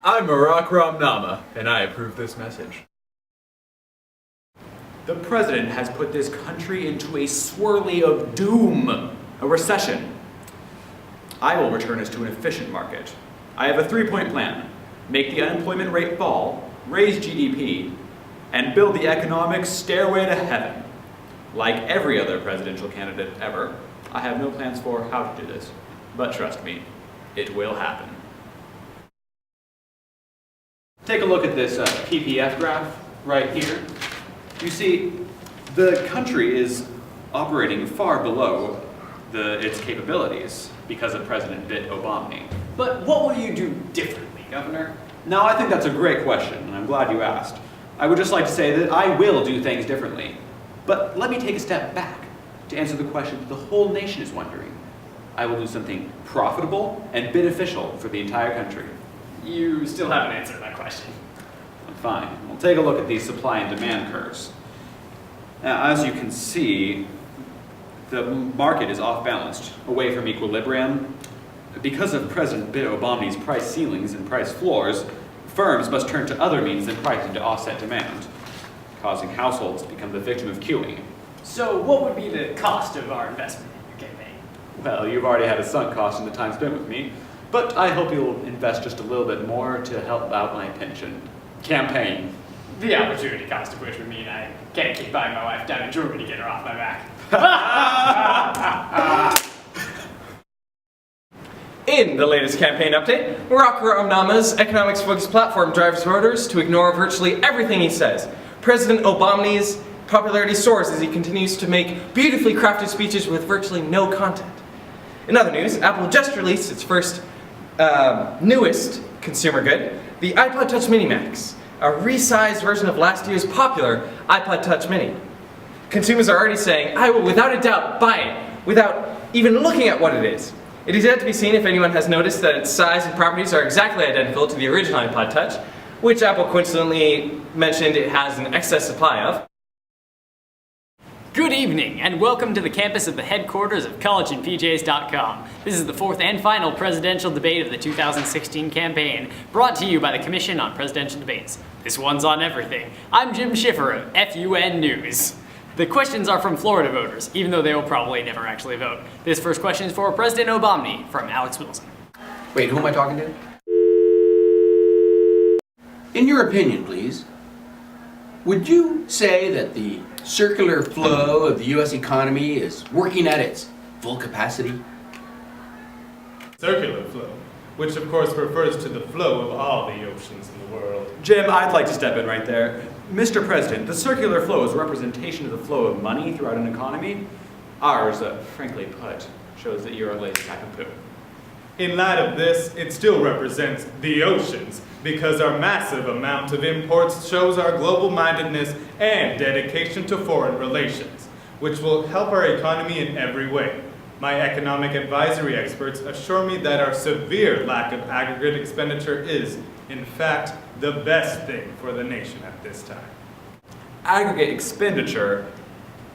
I'm Romnama, and I approve this message. The president has put this country into a swirly of doom, a recession. I will return us to an efficient market. I have a 3-point plan. Make the unemployment rate fall, raise GDP, and build the economic stairway to heaven. Like every other presidential candidate ever, I have no plans for how to do this. But trust me, it will happen. Take a look at this PPF graph right here. You see, the country is operating far below its capabilities because of President Obama. But what will you do differently, Governor? Now, I think that's a great question, and I'm glad you asked. I would just like to say that I will do things differently. But let me take a step back to answer the question that the whole nation is wondering. I will do something profitable and beneficial for the entire country. You still haven't answered that question. Fine. We'll take a look at these supply and demand curves. Now, as you can see, the market is off-balanced, away from equilibrium. Because of President Obama's price ceilings and price floors, firms must turn to other means than pricing to offset demand, causing households to become the victim of queuing. So what would be the cost of our investment in your campaign? Well, you've already had a sunk cost in the time spent with me, but I hope you'll invest just a little bit more to help out my pension campaign. The opportunity cost of which would mean I can't keep buying my wife down to Germany to get her off my back. In the latest campaign update, Romnama's economics-focused platform drives voters to ignore virtually everything he says. President Obama's popularity soars as he continues to make beautifully crafted speeches with virtually no content. In other news, Apple just released its first, newest consumer good, the iPod Touch Mini Max, a resized version of last year's popular iPod Touch Mini. Consumers are already saying, I will without a doubt buy it, without even looking at what it is. It is yet to be seen if anyone has noticed that its size and properties are exactly identical to the original iPod Touch, which Apple coincidentally mentioned it has an excess supply of. Good evening, and welcome to the campus of the headquarters of collegeandpjs.com. This is the fourth and final presidential debate of the 2016 campaign, brought to you by the Commission on Presidential Debates. This one's on everything. I'm Jim Schiffer of FUN News. The questions are from Florida voters, even though they will probably never actually vote. This first question is for President Obama, from Alex Wilson. Wait, who am I talking to? In your opinion, please, would you say that the circular flow of the U.S. economy is working at its full capacity? Circular flow, which of course refers to the flow of all the oceans in the world. Jim, I'd like to step in right there. Mr. President, the circular flow is a representation of the flow of money throughout an economy. Ours, frankly put, shows that you're a lazy sack of poo. In light of this, it still represents the oceans, because our massive amount of imports shows our global-mindedness and dedication to foreign relations, which will help our economy in every way. My economic advisory experts assure me that our severe lack of aggregate expenditure is, in fact, the best thing for the nation at this time. Aggregate expenditure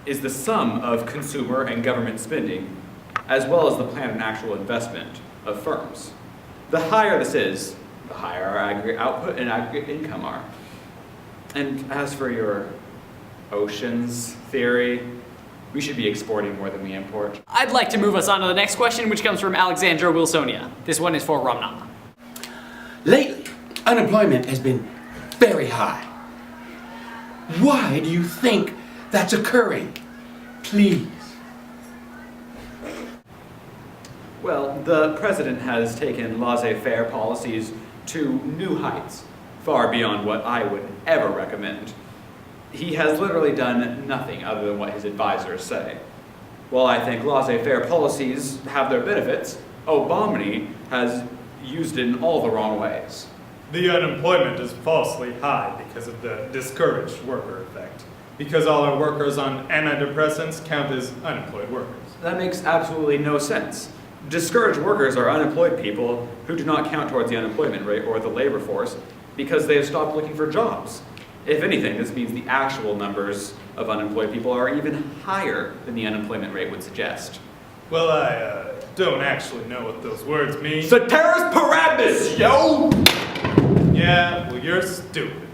is the sum of consumer and government spending, as well as the planned and actual investment of firms. The higher this is, the higher our aggregate output and aggregate income are. And as for your oceans theory, we should be exporting more than we import. I'd like to move us on to the next question, which comes from Alexandra Wilsonia. This one is for Romnama. Lately, unemployment has been very high. Why do you think that's occurring? Please. Well, the president has taken laissez-faire policies to new heights, far beyond what I would ever recommend. He has literally done nothing other than what his advisors say. While I think laissez-faire policies have their benefits, Obama has used it in all the wrong ways. The unemployment is falsely high because of the discouraged worker effect, because all our workers on antidepressants count as unemployed workers. That makes absolutely no sense. Discouraged workers are unemployed people who do not count towards the unemployment rate or the labor force because they have stopped looking for jobs. If anything, this means the actual numbers of unemployed people are even higher than the unemployment rate would suggest. Well, I don't actually know what those words mean. Ceteris paribus, yo! Yeah, well, you're stupid.